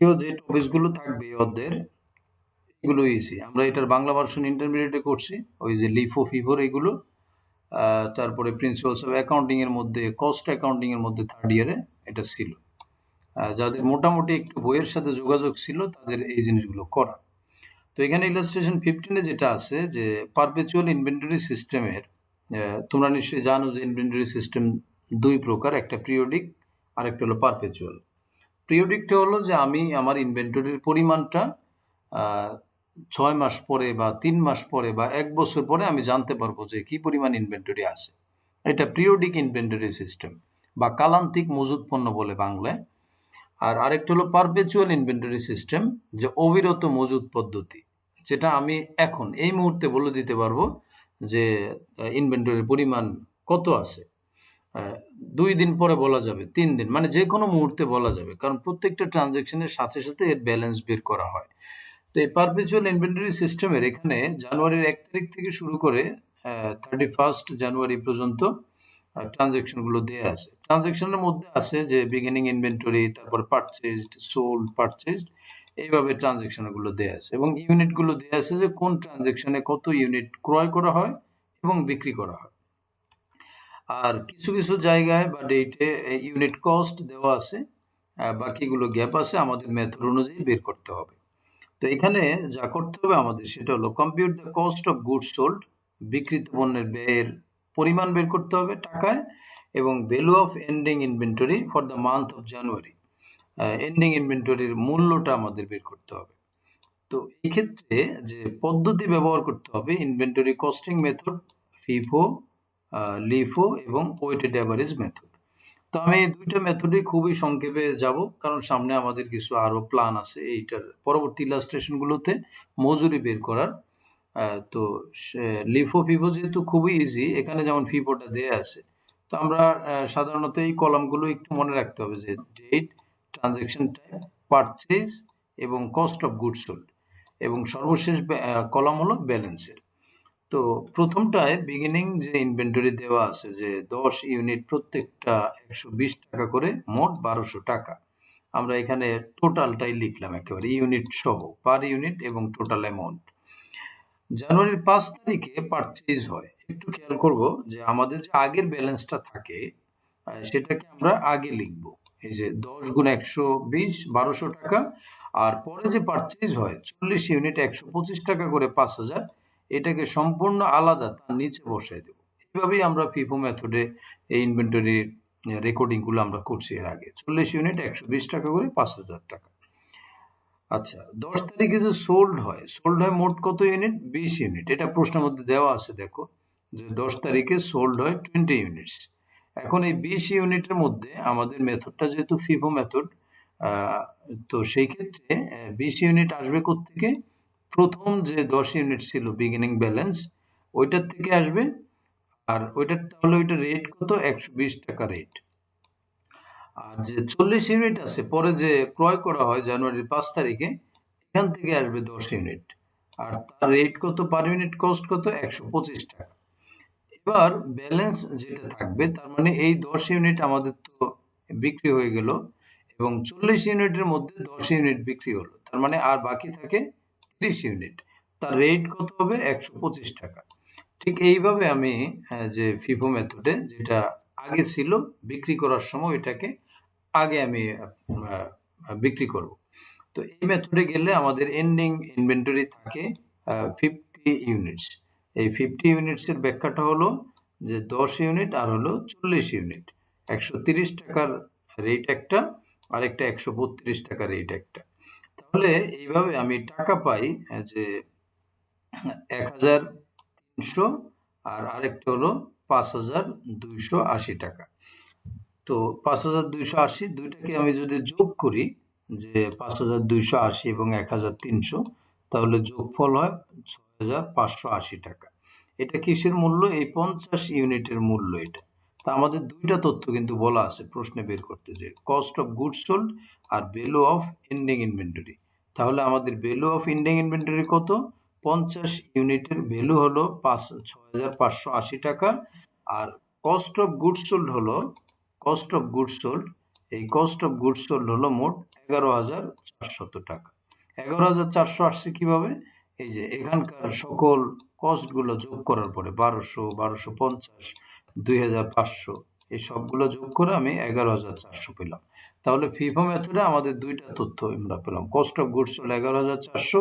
বাকিও যে টপিকসগুলো থাকবে এই অধ্যায়ের এগুলো ইজি। আমরা এটার বাংলা ভার্সন ইন্টারমিডিয়েটে করছি, ওই যে লিফো ফিফোর এগুলো। তারপরে প্রিন্সিপালস অফ অ্যাকাউন্টিং এর মধ্যে, কস্ট অ্যাকাউন্টিং এর মধ্যে থার্ড ইয়ারে এটা ছিল। যাদের মোটামুটি একটু বইয়ের সাথে যোগাযোগ ছিল তাদের এই জিনিসগুলো করা। তো এখানে ইলাস্ট্রেশন 15 যেটা আছে যে পারপেচুয়াল ইনভেন্টরি সিস্টেমের, তোমরা নিশ্চয়ই জানো যে ইনভেন্টরি সিস্টেম দুই প্রকার, একটা পিরিয়ডিক আর একটা হলো পারপেচুয়াল। পিরিয়ডিকটা হলো যে আমি আমার ইনভেন্টরির পরিমাণটা 6 মাস পরে বা 3 মাস পরে বা 1 বছর পরে আমি জানতে পারবো যে কি পরিমাণ ইনভেন্টরি আছে। এটা পিরিয়ডিক ইনভেন্টরি সিস্টেম বা কালান্তিক মজুদ পণ্য বলে বাংলায়। আর আরেকটা হলো পারপেচুয়াল ইনভেন্টরি সিস্টেম, যে অবিরত মজুদ পদ্ধতি, যেটা আমি এখন এই মুহূর্তে বলে দিতে পারবো যে ইনভেন্টরির পরিমাণ কত আছে। 2 দিন পরে বলা যাবে, 3 দিন, মানে যে কোনো মুহূর্তে বলা যাবে, কারণ প্রত্যেকটা ট্রানজ্যাকশনের সাথে সাথে এর ব্যালেন্স বের করা হয়। তো এই পারপেচুয়াল ইনভেন্টরি সিস্টেমের এখানে জানুয়ারির 1 তারিখ থেকে শুরু করে 31 জানুয়ারি পর্যন্ত ট্রানজ্যাকশনগুলো দেয়া আছে। ট্রানজ্যাকশনের মধ্যে আছে যে বিগিনিং ইনভেন্টরি, তারপর পারচেজড, সোল্ড, পারচেজড, এইভাবে ট্রানজ্যাকশনগুলো দেয়া আছে এবং ইউনিটগুলো দেয়া আছে যে কোন ট্রানজ্যাকশনে কত ইউনিট ক্রয় করা হয় এবং বিক্রি করা হয়। আর কিছু কিছু জায়গায় বা ডেটে ইউনিট কস্ট দেওয়া আছে, বাকিগুলো গ্যাপ আছে, আমাদের মেথড অনুযায়ী বের করতে হবে। তো এখানে যা করতে হবে আমাদের সেটা হলো compute the cost of goods sold, বিক্রিত পণ্যের ব্যয়ের পরিমাণ বের করতে হবে টাকায়, এবং value of ending inventory for the month of January, ending ইনভেন্টরির মূল্যটা আমাদের বের করতে হবে। তো এই ক্ষেত্রে যে পদ্ধতি ব্যবহার করতে হবে, inventory costing method, FIFO, LIFO এবং ওয়েটেড অ্যাভারেজ মেথড। তো আমি এই দুইটা মেথডই খুবই সংক্ষেপে যাব, কারণ সামনে আমাদের কিছু আরো প্ল্যান আছে এইটার পরবর্তী ইলাস্ট্রেশনগুলোতে মজুরি বের করার। তো লিফো ফিফো যেহেতু খুবই ইজি, এখানে যেমন ফিফোটা দেয়া আছে, তো আমরা সাধারণত এই কলামগুলো একটু মনে রাখতে হবে যে ডেট, ট্রানজ্যাকশন টাইপ, পারচেজ এবং কস্ট অফ গুডস সোল্ড, এবং সর্বশেষ কলাম হলো ব্যালেন্সের। তো প্রথমটায় বিগিনিং যে ইনভেন্টরি দেওয়া আছে যে 10 ইউনিট প্রত্যেকটা 120 টাকা করে, মোট 1200 টাকা। আমরা এখানে টোটালটাই লিখলাম একেবারে ইউনিট সহ, পার ইউনিট এবং টোটাল অ্যামাউন্ট। জানুয়ারির 5 তারিখে পারচেজ হয়। একটু খেয়াল করব যে আমাদের যে আগের ব্যালেন্সটা থাকে সেটাকে আমরা আগে লিখব, এই যে 10 গুণ 120, 1200 টাকা, আর পরে যে পারচেজ হয় 40 ইউনিট 125 টাকা করে 5000, এটাকে সম্পূর্ণ আলাদা তার নিচে বসায় দেব। এইভাবেই আমরা ফিফো মেথডে এই ইনভেন্টরি রেকর্ডিং গুলো আমরা করছি এর আগে। 40 ইউনিট 120 টাকা করে 5000 টাকা। আচ্ছা, 10 তারিখে যে সোল্ড হয় মোট কত ইউনিট? 20 ইউনিট। এটা প্রশ্নের মধ্যে দেওয়া আছে, দেখো যে 10 তারিখে সোল্ড হয় 20 ইউনিটস। এখন এই 20 ইউনিটের মধ্যে আমাদের মেথডটা যেহেতু ফিফো মেথড, তো সেই ক্ষেত্রে 20 ইউনিট আসবে কোত্থেকে? প্রথম যে 10 ইউনিট ছিল বিগিনিং ব্যালেন্স, ওইটার থেকে আসবে। আর ওইটার তাহলে ওইটা রেট কত? 120 টাকা রেট। আর যে 40 ইউনিট আছে পরে যে ক্রয় করা হয় জানুয়ারির 5 তারিখে, এখান থেকে আসবে 10 ইউনিট। আর তার রেট কত? পার ইউনিট কস্ট কত? 125 টাকা। এবার ব্যালেন্স যেটা থাকবে, তার মানে এই 10 ইউনিট আমাদের তো বিক্রি হয়ে গেল এবং 40 ইউনিটের মধ্যে 10 ইউনিট বিক্রি হলো, তার মানে আর বাকি থাকে 30 ইউনিট। তার রেট কত হবে? 125 টাকা। ঠিক এইভাবে আমি যে ফিফো মেথডে যেটা আগে ছিল বিক্রি করার সময়, এটাকে আগে আমি বিক্রি করব। তো এই মেথডে গেলে আমাদের এন্ডিং ইনভেন্টরি থাকে 50 ইউনিটস। এই 50 ইউনিটস এর ব্যাখ্যাটা হলো যে 10 ইউনিট আর হলো 40 ইউনিট, 130 টাকার রেট একটা, আর একটা 132 টাকা রেট একটা। তাহলে এইভাবে আমি টাকা পাই যে 1300, আর আরেকটা হলো 5280 টাকা। তো 5280, দুইটাকে আমি যদি যোগ করি, যে 5280 এবং 1300, তাহলে যোগফল হয় 6580 টাকা। এটা কিসের মূল্য? এই 50 ইউনিটের মূল্য এটা। তা আমাদের দুইটা তথ্য কিন্তু বলা আছে প্রশ্নে বের করতে, যে কস্ট অফ গুডস সোল্ড আর ভ্যালু অফ এন্ডিং ইনভেন্টরি। তাহলে আমাদের ভ্যালু অফ এন্ডিং ইনভেন্টরি কত? 50 ইউনিটের ভ্যালু হলো 6580 টাকা, আর কস্ট অফ গুডস সোল্ড হলো, কস্ট অফ গুডস সোল্ড, এই কস্ট অফ গুডস সোল্ড হলো মোট 11,400 টাকা। 11,400 আসছে কিভাবে? এই যে এখানকার সকল কস্টগুলো যোগ করার পরে 1200, 1250, 2,500 এই সবগুলো যোগ করে আমি 11,400 পেলাম। তাহলে FIFO মেথডে আমাদের দুইটা তথ্য আমরা পেলাম। কস্ট অফ গুডস হলো 11,400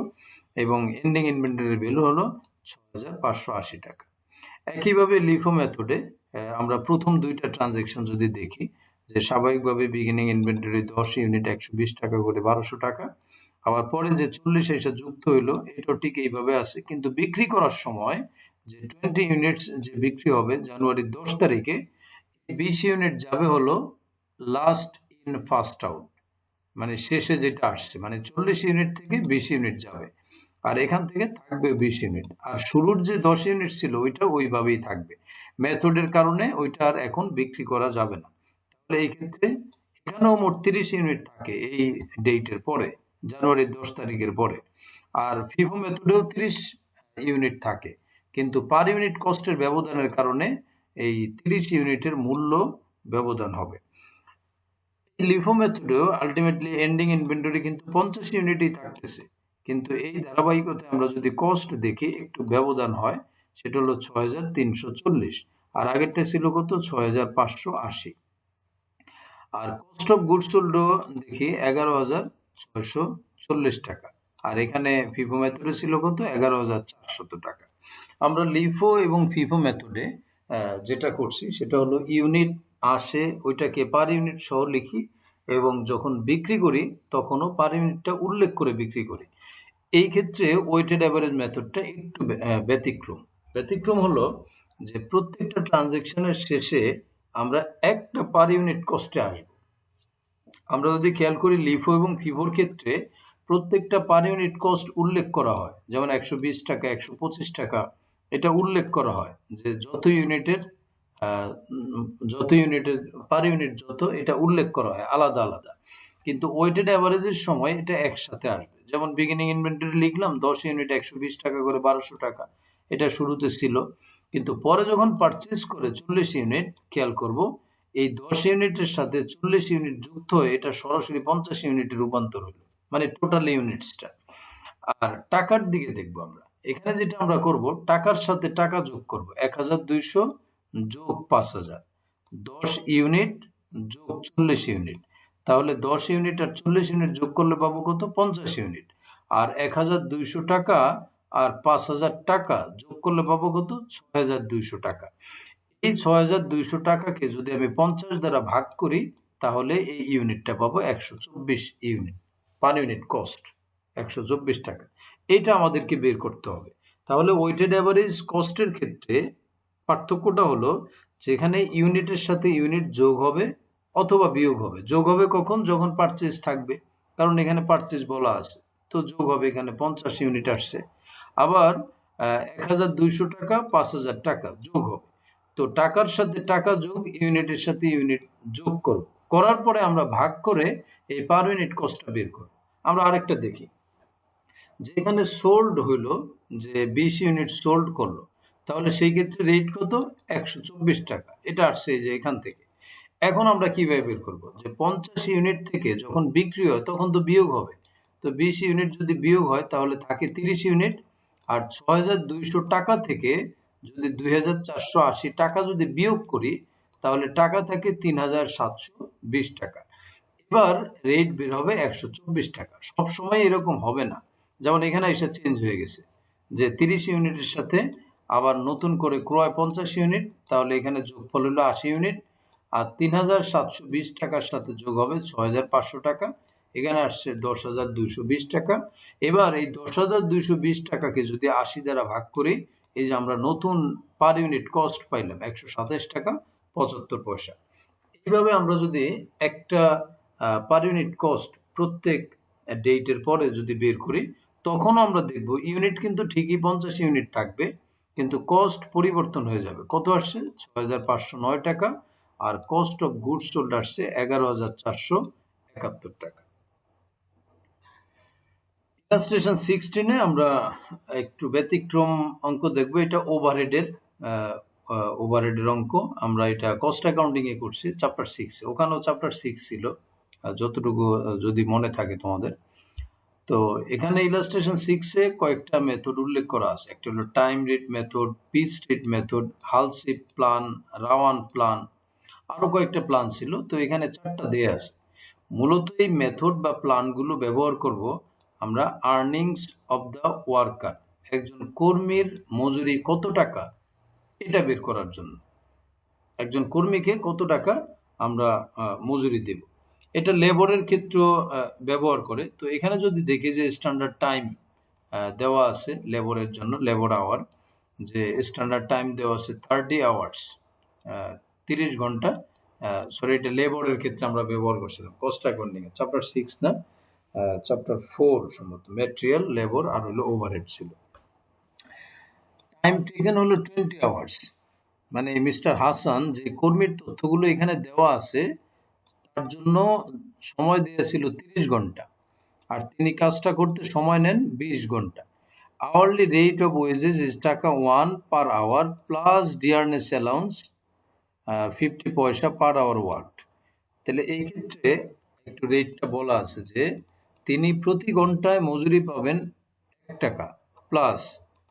এবং এন্ডিং ইনভেন্টরি ভ্যালু হলো 6,580 টাকা। একইভাবে লিফো মেথডে আমরা প্রথম দুইটা ট্রানজেকশন যদি দেখি, যে স্বাভাবিকভাবে বিগিনিং ইনভেন্টরি 10 ইউনিট 120 টাকা করে 1200 টাকা, আবার পরে যে 40 এসে যুক্ত হইলো, এটা ঠিক এইভাবে আছে, কিন্তু বিক্রি করার সময় যে 20 ইউনিটস যে বিক্রি হবে জানুয়ারির 10 তারিখে, 20 ইউনিট যাবে হলো লাস্ট ইন ফার্স্ট আউট, মানে শেষে যেটা আসছে, মানে 40 ইউনিট থেকে 20 ইউনিট যাবে, আর এখান থেকে থাকবে 20 ইউনিট, আর শুরুর যে 10 ইউনিট ছিল ওইটা ওইভাবেই থাকবে। মেথডের কারণে ওইটা আর এখন বিক্রি করা যাবে না। তাহলে এই ক্ষেত্রে এখানেও মোট 30 ইউনিট থাকে এই ডেটের পরে, জানুয়ারির 10 তারিখের পরে, আর ফিফো মেথডেও 30 ইউনিট থাকে, কিন্তু পার ইউনিট কস্টের ব্যবধানের কারণে এই 30 ইউনিটের মূল্য ব্যবধান হবে। লিফো মেথডেও আলটিমেটলি এন্ডিং ইনভেন্টরি কিন্তু 50 ইউনিটই থাকতেছে, কিন্তু এই ধারাবাহিকতায় আমরা যদি কস্ট দেখি একটু ব্যবধান হয়, সেটা হলো 6,340, আর আগেরটা ছিল কত? 6,580। আর কস্ট অফ গুডস সোল্ডও দেখি 11,640 টাকা, আর এখানে ফিফো মেথডে ছিল কত? 11,400 টাকা। আমরা লিফো এবং ফিফো মেথডে যেটা করছি সেটা হলো ইউনিট আসে ওইটাকে পার ইউনিট সহ লিখি, এবং যখন বিক্রি করি তখনও পার ইউনিটটা উল্লেখ করে বিক্রি করি। এই ক্ষেত্রে ওয়েটেড অ্যাভারেজ মেথডটা একটু ব্যতিক্রম হলো যে প্রত্যেকটা ট্রানজেকশনের শেষে আমরা একটা পার ইউনিট কস্টে আসবো। আমরা যদি খেয়াল করি লিফো এবং ফিফোর ক্ষেত্রে প্রত্যেকটা পার ইউনিট কস্ট উল্লেখ করা হয়, যেমন 120 টাকা, 125 টাকা, এটা উল্লেখ করা হয় যে যত ইউনিটের পার ইউনিট যত, এটা উল্লেখ করা হয় আলাদা আলাদা, কিন্তু ওয়েটেড অ্যাভারেজের সময় এটা একসাথে আসবে। যেমন বিগিনিং ইনভেন্টরি লিখলাম 10 ইউনিট 120 টাকা করে 1200 টাকা, এটা শুরুতে ছিল, কিন্তু পরে যখন পারচেজ করে 40 ইউনিট, খেয়াল করব এই 10 ইউনিটের সাথে 40 ইউনিট যুক্ত হয়ে এটা সরাসরি 50 ইউনিটে রূপান্তর হলো, মানে টোটাল ইউনিটসটা। আর টাকার দিকে দেখবো আমরা, এখানে যেটা আমরা করব, টাকার সাথে টাকা যোগ করব, 1,200 যোগ 5,000, 10 ইউনিট যোগ 40 ইউনিট, তাহলে 10 ইউনিট আর 40 ইউনিট যোগ করলে পাবো কত? 50 ইউনিট। আর 1,200 টাকা আর 5,000 টাকা যোগ করলে পাবো কত? 6,200 টাকা। এই 6,200 টাকাকে যদি আমি 50 দ্বারা ভাগ করি, তাহলে এই ইউনিটটা পাবো 124 ইউনিট, পার ইউনিট কস্ট 124 টাকা। এইটা আমাদেরকে বের করতে হবে। তাহলে ওয়েটেড অ্যাভারেজ কস্টের ক্ষেত্রে পার্থক্যটা হলো যেখানে ইউনিটের সাথে ইউনিট যোগ হবে অথবা বিয়োগ হবে। যোগ হবে কখন? যখন পারচেজ থাকবে, কারণ এখানে পারচেজ বলা আছে, তো যোগ হবে, এখানে 50 ইউনিট আসছে। আবার 1,200 টাকা 5,000 টাকা যোগ হবে, তো টাকার সাথে টাকা যোগ, ইউনিটের সাথে ইউনিট যোগ করব, করার পরে আমরা ভাগ করে এই পার ইউনিট কস্টটা বের করব। আমরা আরেকটা দেখি, যেখানে সোল্ড হইলো যে 20 ইউনিট সোল্ড করলো, তাহলে সেই ক্ষেত্রে রেট কত? 124 টাকা, এটা আসছে এই যে এখান থেকে। এখন আমরা কিভাবে বের করব? যে 50 ইউনিট থেকে যখন বিক্রি হয় তখন তো বিয়োগ হবে, তো 20 ইউনিট যদি বিয়োগ হয় তাহলে থাকে 30 ইউনিট, আর 6,200 টাকা থেকে যদি 2,480 টাকা যদি বিয়োগ করি, তাহলে টাকা থাকে 3,720 টাকা। এবার রেট বের হবে 124 টাকা। সবসময় এরকম হবে না, যেমন এখানে এসে চেঞ্জ হয়ে গেছে যে 30 ইউনিটের সাথে আবার নতুন করে ক্রয় 50 ইউনিট, তাহলে এখানে যোগফল হলো 80 ইউনিট, আর 3,720 টাকার সাথে যোগ হবে 6,500 টাকা, এখানে আসছে 10,220 টাকা। এবার এই 10,220 টাকাকে যদি 80 দ্বারা ভাগ করি, এই যে আমরা নতুন পার ইউনিট কস্ট পাইলাম 127 টাকা 75 পয়সা। এইভাবে আমরা যদি একটা পার ইউনিট কস্ট প্রত্যেক ডেটের পরে যদি বের করি, তখন আমরা দেখব ইউনিট কিন্তু ঠিকই 50 ইউনিট থাকবে, কিন্তু কস্ট পরিবর্তন হয়ে যাবে। কত আসছে? 6,509 টাকা, আর কস্ট অফ গুডস সোল্ড আসছে 11,471 টাকা। ইলাস্ট্রেশন 16-এ আমরা একটু ব্যতিক্রম অঙ্ক দেখব, এটা ওভারহেডের অঙ্ক। আমরা এটা কস্ট অ্যাকাউন্টিং এ করছি চ্যাপ্টার 6, ওখানেও চ্যাপ্টার 6 ছিল, যতটুকু যদি মনে থাকে তোমাদের। তো এখানে ইলাস্ট্রেশন 6 এ কয়েকটা মেথড উল্লেখ করা আছে। একটা হলো time rate method, piece rate method, Halsey plan, Rowan plan, আরো কয়েকটা প্ল্যান ছিল। তো এখানে 4টা দেয়া আছে। মূলত এই মেথড বা প্ল্যানগুলো ব্যবহার করব আমরা আর্নিংস অফ দ্য ওয়ার্কার, একজন কর্মীর মজুরি কত টাকা এটা বের করার জন্য। একজন কর্মীকে কত টাকা আমরা মজুরি দেব, এটা লেবরের ক্ষেত্রেও ব্যবহার করে। তো এখানে যদি দেখি যে স্ট্যান্ডার্ড টাইম দেওয়া আছে লেবরের জন্য, লেবর আওয়ার, যে স্ট্যান্ডার্ড টাইম দেওয়া আছে 30 আওয়ার্স, 30 ঘন্টা। সরি, এটা লেবরের ক্ষেত্রে আমরা ব্যবহার করছিলাম কস্ট অ্যাকাউন্টিং এ, চ্যাপ্টার 6 না, চ্যাপ্টার 4 সম্ভবত, ম্যাটেরিয়াল, লেবর আর হলো ওভারহেড ছিল। টাইম টেকেন হলো 20 আওয়ার্স, মানে মিস্টার হাসান যে কর্মীর তথ্যগুলো এখানে দেওয়া আছে তার জন্য সময় দিয়েছিল 30 ঘন্টা, আর তিনি কাজটা করতে সময় নেন 20 ঘন্টা। Hourly rate of wages is taka 1 per hour plus dearness allowance 50 paisa per our work. তাহলে এই ক্ষেত্রে একটু রেটটা বলা আছে যে তিনি প্রতি ঘন্টায় মজুরি পাবেন 1 টাকা, প্লাস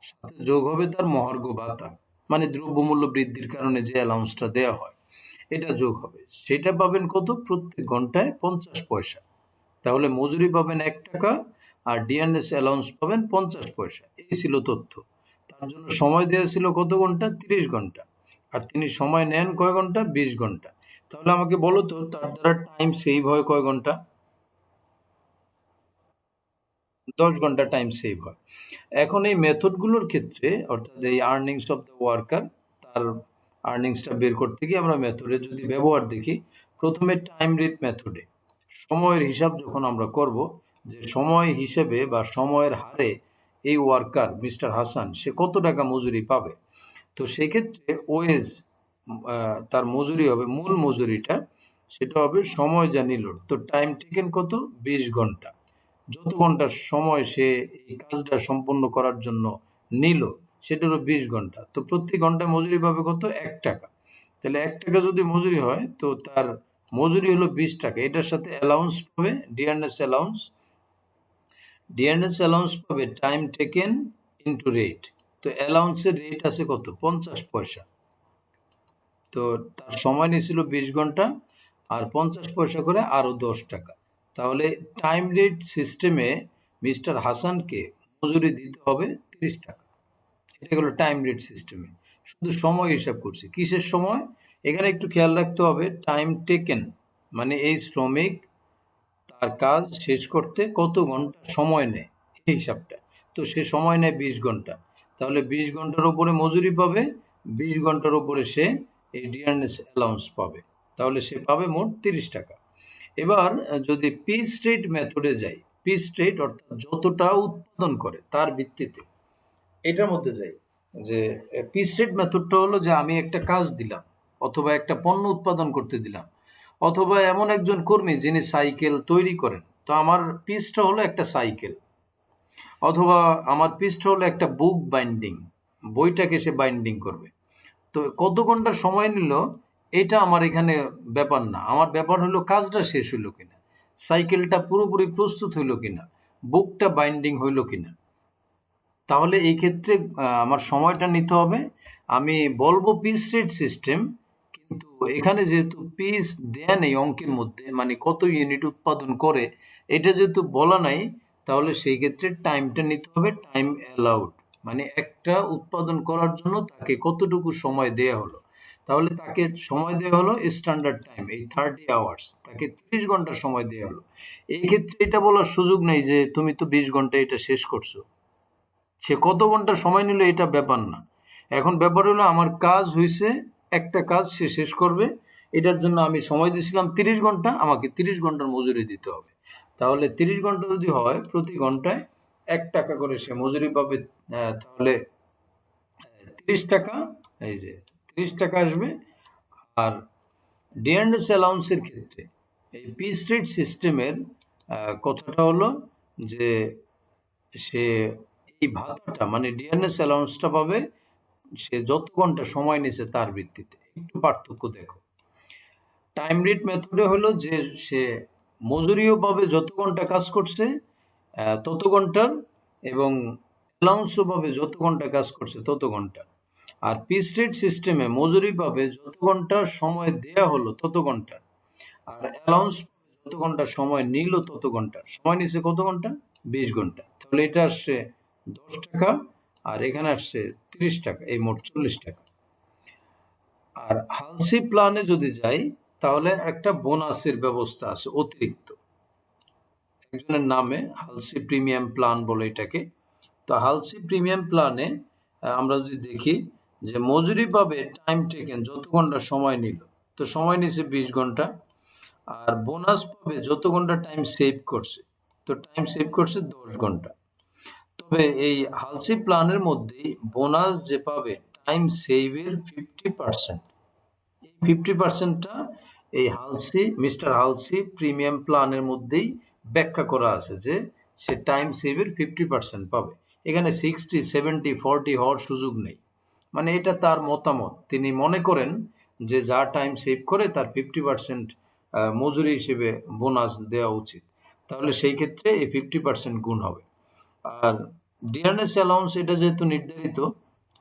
সাথে যোগ হবে তার মহার্ঘ ভাতা, মানে দ্রব্যমূল্য বৃদ্ধির কারণে যে অ্যালাউন্সটা দেওয়া হয় এটা যোগ হবে। সেটা পাবেন কত? প্রত্যেক ঘন্টায় 50 পয়সা। তাহলে মজুরি পাবেন 1 টাকা আর ডিএনএস অ্যালাউন্স পাবেন 50 পয়সা। এই ছিল তথ্য। তার জন্য সময় দেওয়া ছিল কত ঘন্টা? 30 ঘন্টা। আর তিনি সময় নেন কয় ঘন্টা? 20 ঘন্টা। তাহলে আমাকে বলো তো তার দ্বারা টাইম সেভ হয় কয় ঘন্টা? 10 ঘন্টা টাইম সেভ হয়। এখন এই মেথডগুলোর ক্ষেত্রে, অর্থাৎ এই আর্নিংস অফ দ্য ওয়ার্কার, তার আর্নিংসটা বের করতে গিয়ে আমরা মেথডে যদি ব্যবহার দেখি, প্রথমে টাইম রেট মেথডে সময়ের হিসাব যখন আমরা করব, যে সময় হিসেবে বা সময়ের হারে এই ওয়ার্কার মিস্টার হাসান সে কত টাকা মজুরি পাবে, তো সেক্ষেত্রে ওয়েজ তার মজুরি হবে, মূল মজুরিটা সেটা হবে সময় যা নিল। তো টাইম টেকেন কত? 20 ঘন্টা। যত ঘন্টার সময় সে এই কাজটা সম্পন্ন করার জন্য নিল সেটা হলো 20 ঘন্টা। তো প্রতি ঘন্টায় মজুরি পাবে কত? 1 টাকা। তাহলে 1 টাকা যদি মজুরি হয় তো তার মজুরি হলো 20 টাকা। এটার সাথে অ্যালাউন্স পাবে, ডিয়ারনেস অ্যালাউন্স। ডিয়ারনেস অ্যালাউন্স পাবে টাইম টেকেন ইনটু রেট। তো অ্যালাউন্সের রেট আছে কত? 50 পয়সা। তো তার সময় নিয়েছিল 20 ঘন্টা, আর 50 পয়সা করে আরো 10 টাকা। তাহলে টাইম রেট সিস্টেমে মিস্টার হাসানকে মজুরি দিতে হবে 30 টাকা। এটা হলো টাইম রেট সিস্টেমে। শুধু সময় হিসাব করছি। কিসের সময়? এখানে একটু খেয়াল রাখতে হবে, টাইম টেকেন মানে এই শ্রমিক তার কাজ শেষ করতে কত ঘন্টা সময় নেয় এই হিসাবটা। তো সে সময় নেয় 20 ঘন্টা। তাহলে 20 ঘন্টার উপরে মজুরি পাবে, 20 ঘন্টার উপরে সে এই ডিয়ারনেস অ্যালাউন্স পাবে। তাহলে সে পাবে মোট 30 টাকা। এবার যদি পিস রেট মেথডে যাই, পিস রেট অর্থাৎ যতটা উৎপাদন করে তার ভিত্তিতে, এটার মধ্যে যাই, যে পিস রেট মেথডটা হলো যে আমি একটা কাজ দিলাম অথবা একটা পণ্য উৎপাদন করতে দিলাম, অথবা এমন একজন কর্মী যিনি সাইকেল তৈরি করেন, তো আমার পিসটা হলো একটা সাইকেল, অথবা আমার পিসটা হলো একটা বুক বাইন্ডিং, বইটাকে সে বাইন্ডিং করবে। তো কত ঘন্টা সময় নিল এটা আমার এখানে ব্যাপার না। আমার ব্যাপার হলো কাজটা শেষ হইলো কিনা, সাইকেলটা পুরোপুরি প্রস্তুত হইলো কিনা, বুকটা বাইন্ডিং হইলো কিনা। তাহলে এই ক্ষেত্রে আমার সময়টা নিতে হবে। আমি বলবো পিস রেট সিস্টেম, কিন্তু এখানে যেহেতু পিস দেয়া নেই অঙ্কের মধ্যে, মানে কত ইউনিট উৎপাদন করে এটা যেহেতু বলা নাই, তাহলে সেই ক্ষেত্রে টাইমটা নিতে হবে টাইম অ্যালাউড, মানে একটা উৎপাদন করার জন্য তাকে কতটুকু সময় দেয়া হলো। তাহলে তাকে সময় দেওয়া হলো স্ট্যান্ডার্ড টাইম, এই 30 আওয়ার্স, তাকে 30 ঘন্টা সময় দেওয়া হলো। এই ক্ষেত্রে এটা বলার সুযোগ নেই যে তুমি তো 20 ঘন্টা এটা শেষ করছো। সে কত ঘন্টা সময় নিল এটা ব্যাপার না। এখন ব্যাপার হলো আমার কাজ হয়েছে, একটা কাজ সে শেষ করবে, এটার জন্য আমি সময় দিয়েছিলাম 30 ঘন্টা, আমাকে 30 ঘন্টার মজুরি দিতে হবে। তাহলে 30 ঘন্টা যদি হয় প্রতি ঘন্টায় 1 টাকা করে সে মজুরি পাবে। তাহলে 30 টাকা, এই যে 30 টাকা আসবে। আর ডিয়ারনেস অ্যালাউন্সের ক্ষেত্রে এই পিস রেট সিস্টেমের কথাটা হলো যে সে এই ভাতাটা মানে ডিয়ারনেস অ্যালাউন্সটা পাবে সে যত ঘন্টা সময় নিছে তার ভিত্তিতে। একটু পার্থক্য দেখো। টাইম রেট মেথডে হলো যে সে মজুরিও পাবে যত ঘন্টা কাজ করছে তত ঘন্টার, এবং অ্যালাউন্সও পাবে যত ঘন্টা কাজ করছে তত ঘন্টা। আর পিস রেট সিস্টেমে মজুরি পাবে যত ঘন্টা সময় দেয়া হলো তত ঘন্টা, আর অ্যালাউন্স যত ঘন্টা সময় নিল তত ঘন্টা। সময় নিছে কত ঘন্টা? 20 ঘন্টা। তাহলে এটা আসছে 10 টাকা, আর এখানে আসছে 30 টাকা, এই মোট 40 টাকা। আর হালসি প্ল্যানে যদি যাই তাহলে একটা বোনাসের ব্যবস্থা আছে অতিরিক্ত একজনের নামে, হালসি প্রিমিয়াম প্ল্যান বলে এটাকে। তো হালসি প্রিমিয়াম প্ল্যানে আমরা যদি দেখি যে মজুরি পাবে টাইম টেকেন, যত ঘন্টা সময় নিল, তো সময় নিছে 20 ঘন্টা। আর বোনাস পাবে যত ঘন্টা টাইম সেভ করছে, তো টাইম সেভ করছে 10 ঘন্টা। তবে এই হালসি প্ল্যানের মধ্যেই বোনাস যে পাবে টাইম সেভের 50%, এই 50%টা এই মিস্টার হালসি প্রিমিয়াম প্ল্যানের মধ্যেই ব্যাখ্যা করা আছে যে সে টাইম সেভের 50% পাবে। এখানে 60, 70, 40 হওয়ার সুযোগ নেই। মানে এটা তার মতামত, তিনি মনে করেন যে যা টাইম সেভ করে তার 50% মজুরি হিসেবে বোনাস দেওয়া উচিত। তাহলে সেই ক্ষেত্রে এই 50% গুণ হবে। আর ডিয়ারনেস অ্যালাউন্স এটা যেহেতু নির্ধারিত,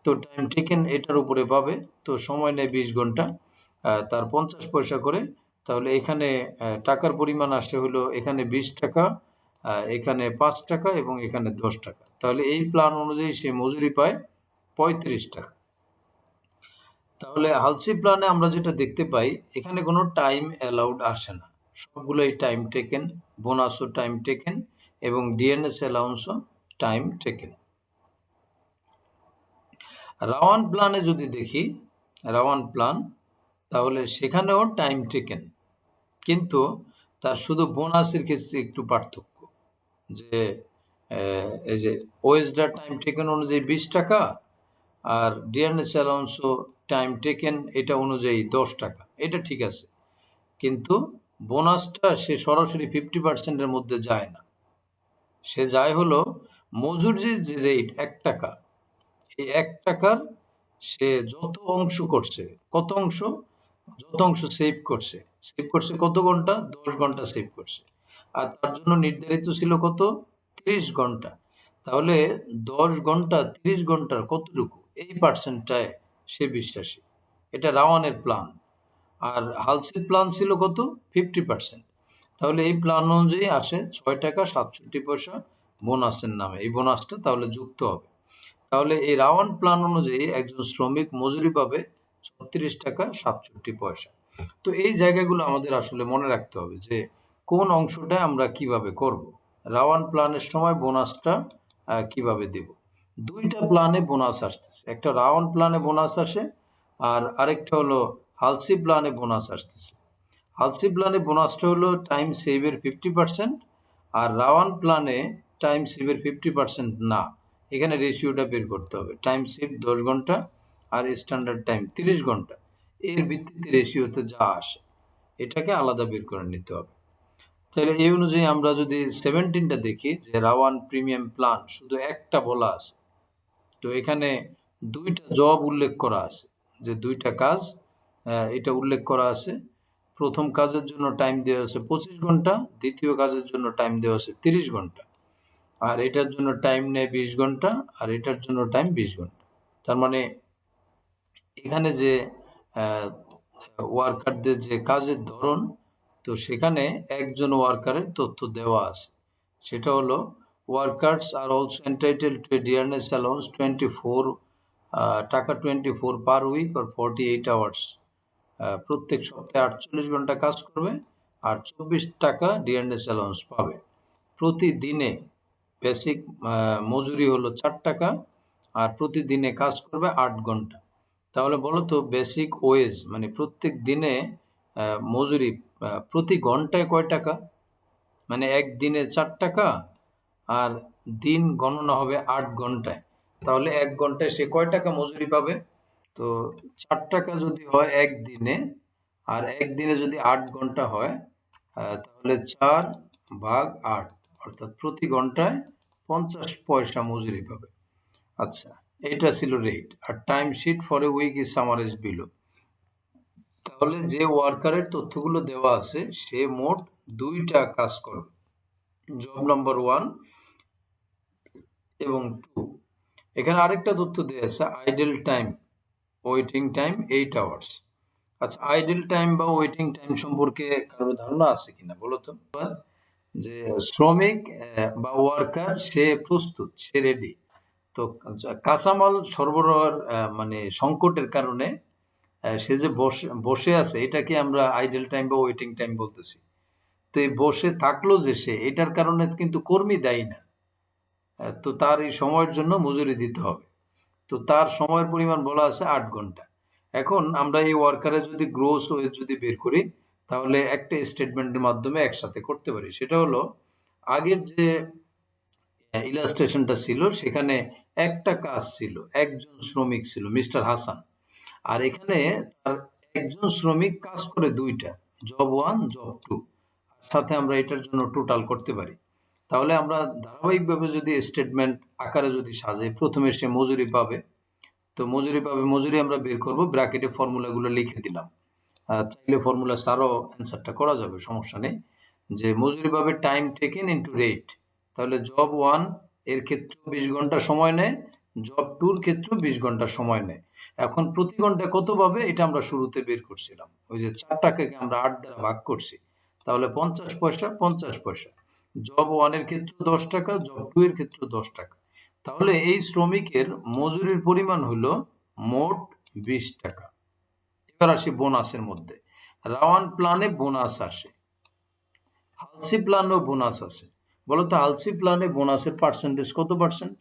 তো টাইম টেকেন এটার উপরে পাবে। তো সময় নেয় 20 ঘন্টা, তার 50 পয়সা করে। তাহলে এখানে টাকার পরিমাণ আসে হলো এখানে 20 টাকা, এখানে 5 টাকা এবং এখানে 10 টাকা। তাহলে এই প্ল্যান অনুযায়ী সে মজুরি পায় 35 টাকা। তাহলে হালসি প্ল্যানে আমরা যেটা দেখতে পাই, এখানে কোনো টাইম অ্যালাউড আসে না, সবগুলোই টাইম টেকেন, বোনাসও টাইম টেকেন এবং ডিএনএস অ্যালাউন্সও টাইম টেকেন। রাওয়ান প্ল্যানে যদি দেখি, রাওয়ান প্ল্যান, তাহলে সেখানেও টাইম টেকেন, কিন্তু তার শুধু বোনাসের ক্ষেত্রে একটু পার্থক্য, যে এই যে ওএসডা টাইম টেকেন অনুযায়ী 20 টাকা, আর ডিএনএস অ্যালাউন্সও টাইম টেকেন এটা অনুযায়ী 10 টাকা। এটা ঠিক আছে, কিন্তু বোনাসটা সে সরাসরি 50%-এর মধ্যে যায় না, সে যায় হলো মজুরির যে রেট 1 টাকা, এই 1 টাকার সে যত অংশ করছে, কত অংশ, যত অংশ সেভ করছে, সেভ করছে কত ঘন্টা, 10 ঘন্টা সেভ করছে। আর তার জন্য নির্ধারিত ছিল কত, 30 ঘন্টা। তাহলে 10 ঘন্টা 30 ঘন্টার কতটুকু, এই পার্সেন্টটায় সে বিশ্বাসী। এটা রাওয়ানের প্ল্যান। আর হালসির প্ল্যান ছিল কত, 50%। তাহলে এই প্ল্যান অনুযায়ী আসে 6 টাকা 67 পয়সা বোনাসের নামে, এই বোনাসটা তাহলে যুক্ত হবে। তাহলে এই রাওয়ান প্ল্যান অনুযায়ী একজন শ্রমিক মজুরি পাবে 36 টাকা 67 পয়সা। তো এই জায়গাগুলো আমাদের আসলে মনে রাখতে হবে যে কোন অংশটা আমরা কিভাবে করব, রাওয়ান প্ল্যানের সময় বোনাসটা কিভাবে দেব। দুইটা প্ল্যানে বোনাস আসতেছে, একটা রাওয়ান প্ল্যানে বোনাস আসে, আর আরেকটা হলো হালসি প্ল্যানে বোনাস আসতেছে। হালসি প্ল্যানে বোনাসটা হলো টাইম সেভের 50%, আর রাওয়ান প্ল্যানে টাইম সেভের 50% না। এখানে রেশিওটা বের করতে হবে, টাইম সেভ 10 ঘন্টা আর স্ট্যান্ডার্ড টাইম 30 ঘন্টা, এর ভিত্তিতে রেশিওতে যা আসে এটাকে আলাদা বের করে নিতে হবে। তাহলে এই অনুযায়ী আমরা যদি 17টা দেখি, যে রাওয়ান প্রিমিয়াম প্ল্যান শুধু একটা বলা আছে, তো এখানে দুইটা জব উল্লেখ করা আছে, যে দুইটা কাজ এটা উল্লেখ করা আছে। প্রথম কাজের জন্য টাইম দেওয়া আছে 25 ঘন্টা, দ্বিতীয় কাজের জন্য টাইম দেওয়া আছে 30 ঘন্টা। আর এটার জন্য টাইম নেয় 20 ঘন্টা, আর এটার জন্য টাইম 20 ঘন্টা। তার মানে এখানে যে ওয়ার্কারদের যে কাজের ধরন, তো সেখানে একজন ওয়ার্কারের তথ্য দেওয়া আছে, সেটা হলো workers are also entitled to dearness allowance 24 taka 24 per week or 48 hours. প্রত্যেক সপ্তাহে 48 ঘন্টা কাজ করবে আর 24 টাকা ডিয়ারনেস অ্যালাউন্স পাবে। প্রতিদিনে বেসিক মজুরি হলো 4 টাকা, আর প্রতিদিনে কাজ করবে 8 ঘন্টা। তাহলে বলো তো বেসিক ওয়েজ মানে প্রত্যেক দিনে মজুরি প্রতি ঘন্টায় কয় টাকা, মানে এক দিনে 4 টাকা, আর দিন গণনা হবে 8 ঘন্টায়। তাহলে 1 ঘন্টায় সে কয় টাকা মজুরি পাবে, তো 4 টাকা যদি হয় এক দিনে, আর একদিনে যদি 8 ঘন্টা হয়, তাহলে 4 ভাগ 8, অর্থাৎ প্রতি ঘন্টায় 50 পয়সা মজুরি পাবে। আচ্ছা, এটা ছিল রেট। আর time sheet for a week is summarised below. তাহলে যে ওয়ার্কারের তথ্যগুলো দেওয়া আছে সে মোট দুইটা কাজ করবে, জব নাম্বার 1 এবং 2। এখানে আরেকটা তথ্য দেওয়া আছে, idol time, waiting time 8 hours. আচ্ছা, আইডল টাইম বা ওয়েটিং টাইম সম্পর্কে কারো ধারণা আছে কিনা বলো তো? যে শ্রমিক বা ওয়ার্কার সে প্রস্তুত, সে রেডি। তো কাঁচামাল সরবরাহের মানে সংকটের কারণে সে যে বসে আছে, এটাকে আমরা আইডল টাইম বা ওয়েটিং টাইম বলতেছি। তো এই বসে থাকলো যে সে, এটার কারণে কিন্তু কর্মী দায়ী না। তো তার এই সময়ের জন্য মজুরি দিতে হবে। তো তার সময়ের পরিমাণ বলা আছে 8 ঘন্টা। এখন আমরা এই ওয়ার্কারের যদি গ্রোস ওয়েজ যদি বের করি, তাহলে একটা স্টেটমেন্টের মাধ্যমে একসাথে করতে পারি। সেটা হলো, আগের যে ইলাস্ট্রেশনটা ছিল সেখানে একটা কাজ ছিল, একজন শ্রমিক ছিল মিস্টার হাসান। আর এখানে তার একজন শ্রমিক কাজ করে দুইটা, জব 1 জব 2। সাথে আমরা এটার জন্য টোটাল করতে পারি। তাহলে আমরা ধারাবাহিকভাবে যদি স্টেটমেন্ট আকারে যদি সাজাই, প্রথমে সে মজুরি পাবে। তো মজুরি পাবে, মজুরি আমরা বের করব, ব্র্যাকেটে ফর্মুলাগুলো লিখে দিলাম। চাইলে ফর্মুলা ছাড়াও অ্যান্সারটা করা যাবে, সমস্যা নেই। যে মজুরি পাবে টাইম টেকেন ইন্টু রেট। তাহলে জব 1 এর ক্ষেত্রে 20 ঘন্টা সময় নেয়, জব 2 ক্ষেত্রে 20 ঘন্টা সময় নেয়। এখন প্রতি ঘন্টায় কত পাবে এটা আমরা শুরুতে বের করছিলাম, ওই যে 4 টাকাকে আমরা 8 দ্বারা ভাগ করছি, তাহলে 50 পয়সা 50 পয়সা। জব 1 এর ক্ষেত্রে 10 টাকা, জব 2 এর ক্ষেত্রে 10 টাকা। তাহলে এই শ্রমিকের মজুরির পরিমাণ হলো মোট 20 টাকা। এবার আসি বোনাসের মধ্যে। রাওয়ান প্ল্যানে বোনাস আসে, হালসি প্ল্যানেও বোনাস আসে। বলতো হালসি প্ল্যানে বোনাসের পার্সেন্টেজ কত পার্সেন্ট?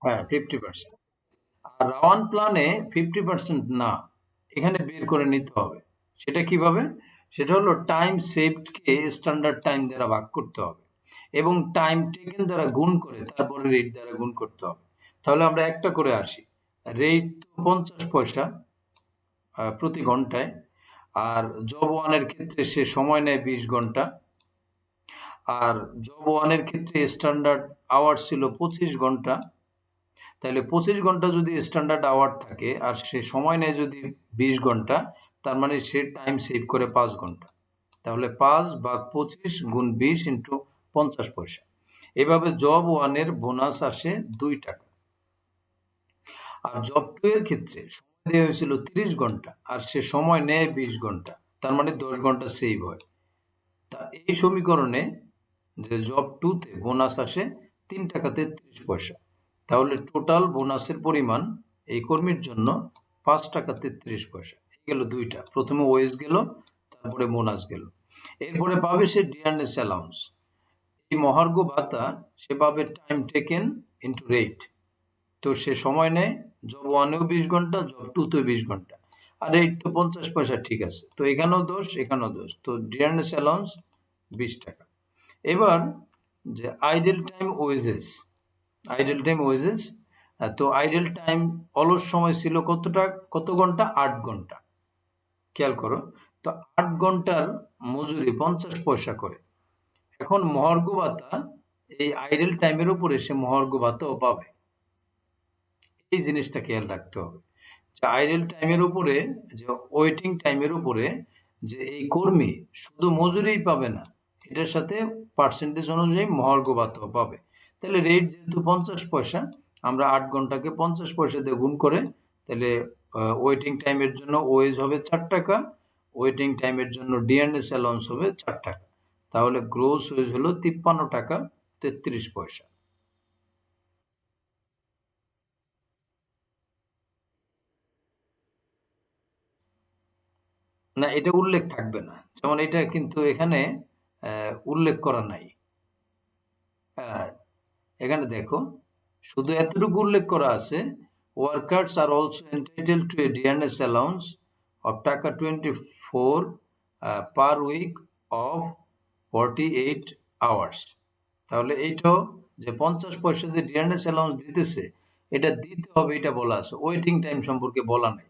হ্যাঁ, 50%। আর রাওয়ান প্ল্যানে 50% না, এখানে বের করে নিতে হবে। সেটা কিভাবে? সেটা হলো টাইম সেভডকে স্ট্যান্ডার্ড টাইম দ্বারা ভাগ করতে হবে এবং টাইম টেকেন দ্বারা গুণ করে তারপরে রেট দ্বারা গুণ করতে হবে। তাহলে আমরা একটা করে আসি। রেট 50 পয়সা প্রতি ঘন্টায়। আর জব 1 এর ক্ষেত্রে সে সময় নেয় 20 ঘন্টা। আর জব 1 এর ক্ষেত্রে স্ট্যান্ডার্ড আওয়ার ছিল 25 ঘন্টা। তাহলে 25 ঘন্টা যদি স্ট্যান্ডার্ড আওয়ার থাকে আর সে সময় নেয় যদি 20 ঘন্টা, তার মানে সে টাইম সেভ করে 5 ঘন্টা। তাহলে 5 ভাগ 25 গুণ 20 ইন্টু 50 পয়সা। এভাবে জব 1 এর বোনাস আসে 2 টাকা। আর জব 2 এর ক্ষেত্রে সময় দেওয়া হয়েছিল 30 ঘন্টা আর সে সময় নেয় 20 ঘন্টা, তার মানে 10 ঘন্টা সেভ হয়। তা এই সমীকরণে যে জব 2 তে বোনাস আসে 3 টাকা 33 পয়সা। তাহলে টোটাল বোনাসের পরিমাণ এই কর্মীর জন্য 5 টাকা 33 পয়সা। এই গেল দুইটা, প্রথমে ওয়েজ গেল, তারপরে বোনাস গেল। এরপরে পাবে সে ডিয়ারনেস অ্যালাউন্স। এই মহার্ঘ ভাতা সে পাবে টাইম টেকেন ইন্টু রেট। তো সে সময় নেয় জব 1এও 20 ঘন্টা, জব 2তেও 20 ঘন্টা। আর রেট তো 50 পয়সা, ঠিক আছে। তো এখানেও দোষ, এখানেও দোষ। তো ডিয়ারনেস অ্যালাউন্স 20 টাকা। এবার যে idle time wages, idle time wages. তো আইডল টাইম অলস সময় ছিল কত ঘন্টা? 8 ঘন্টা। খেয়াল করো, তো 8 ঘন্টার মজুরি 50 পয়সা করে। এখন মহার্ঘ ভাতা এই আইডল টাইমের উপরে সে মহার্ঘ ভাতাও পাবে। এই জিনিসটা খেয়াল রাখতে হবে যে আইডল টাইমের উপরে, যে ওয়েটিং টাইমের উপরে, যে এই কর্মী শুধু মজুরিই পাবে না, এটার সাথে পার্সেন্টেজ অনুযায়ী মহার্ঘ ভাতাও পাবে। তাহলে রেট যেহেতু 50 পয়সা, আমরা 8 ঘন্টাকে 50 পয়সা দিয়ে গুণ করে, তাহলে ওয়েটিং টাইমের জন্য ওয়েজ হবে 4 টাকা, ওয়েটিং টাইমের জন্য ডিয়ারনেস অ্যালাউন্স হবে 4 টাকা। তাহলে গ্রোস ওয়েজ হলো 53 টাকা 33 পয়সা। না, এটা উল্লেখ থাকবে না। যেমন এটা কিন্তু এখানে উল্লেখ করা নাই। আহ, এখানে দেখো, শুধু এতটুকু উল্লেখ করা আছে, workers are also entitled to a dearness allowance of taka 24 per week of 48 hours. তাহলে এইটাও যে 50 পয়সা যে ডিয়ারনেস অ্যালাউন্স দিতেছে, এটা দিতে হবে, এটা বলা আছে। ওয়েটিং টাইম সম্পর্কে বলা নাই।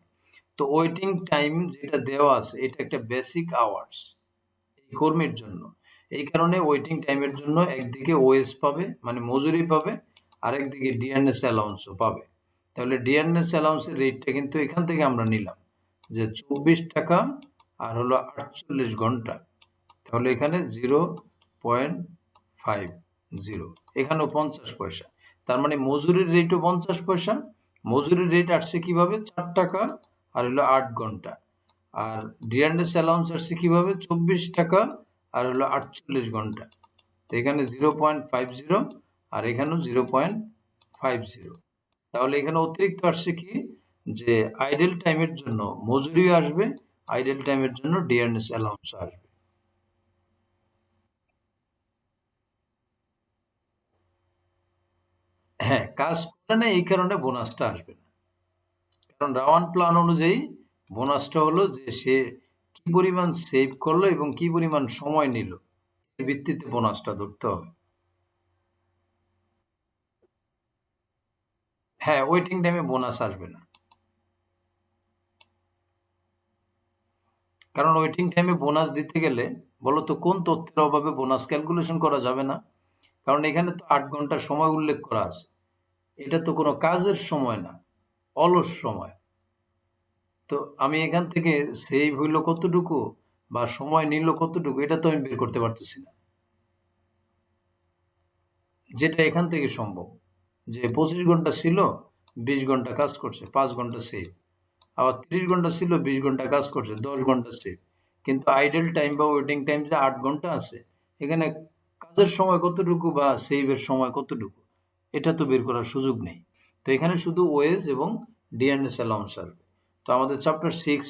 তো ওয়েটিং টাইম যেটা দেওয়া আছে, এটা একটা বেসিক আওয়ার্স এই কর্মীর জন্য। এই কারণে ওয়েটিং টাইমের জন্য একদিকে ওএস পাবে, মানে মজুরি পাবে, আর একদিকে ডিয়ারনেস অ্যালাউন্সও পাবে। তাহলে ডিয়ারনেস অ্যালাউন্সের রেটটা কিন্তু এখান থেকে আমরা নিলাম যে 24 টাকা আর হলো 48 ঘন্টা, তাহলে এখানে 0.50, এখানেও 50 পয়সা। তার মানে মজুরির রেটও 50 পয়সা। মজুরির রেট আসছে কিভাবে? 4 টাকা আর হলো 8 ঘন্টা। আর ডিয়ারনেস অ্যালাউন্স আসছে কিভাবে? 24 টাকা আর হলো 48 ঘন্টা। তো এখানে 0.50 আর এখানেও 0.50। তাহলে এখানে অতিরিক্ত আসছে কি, যে আইডেল টাইমের জন্য মজুরিও আসবে, আইডেল টাইমের জন্য ডিয়ারনেস অ্যালাউন্স আসবে। হ্যাঁ, কাজ করে না এই কারণে বোনাসটা আসবে না। কারণ রাওয়ান প্ল্যান অনুযায়ী বোনাসটা হলো যে সে কি পরিমাণ সেভ করলো এবং কি পরিমাণ সময় নিল, এর ভিত্তিতে বোনাসটা ধরতে হবে। হ্যাঁ, ওয়েটিং টাইমে বোনাস আসবে না। কারণ ওয়েটিং টাইমে বোনাস দিতে গেলে বলতো কোন তথ্যের অভাবে বোনাস ক্যালকুলেশন করা যাবে না? কারণ এখানে তো 8 ঘন্টা সময় উল্লেখ করা আছে। এটা তো কোনো কাজের সময় না, অলস সময়। তো আমি এখান থেকে সেভ হইল কতটুকু বা সময় নিল কতটুকু, এটা তো আমি বের করতে পারতেছি না। যেটা এখান থেকে সম্ভব, যে 25 ঘন্টা ছিল, 20 ঘন্টা কাজ করছে, 5 ঘন্টা সেভ। আবার 30 ঘন্টা ছিল, 20 ঘন্টা কাজ করছে, 10 ঘন্টা সেভ। কিন্তু আইডল টাইম বা ওয়েটিং টাইম যে 8 ঘন্টা আছে, এখানে কাজের সময় কতটুকু বা সেভের সময় কতটুকু, এটা তো বের করার সুযোগ নেই। তো এখানে শুধু ওয়েজ এবং ডিএনএস অ্যালাউন্স আসবে। তো আমাদের চ্যাপ্টার 6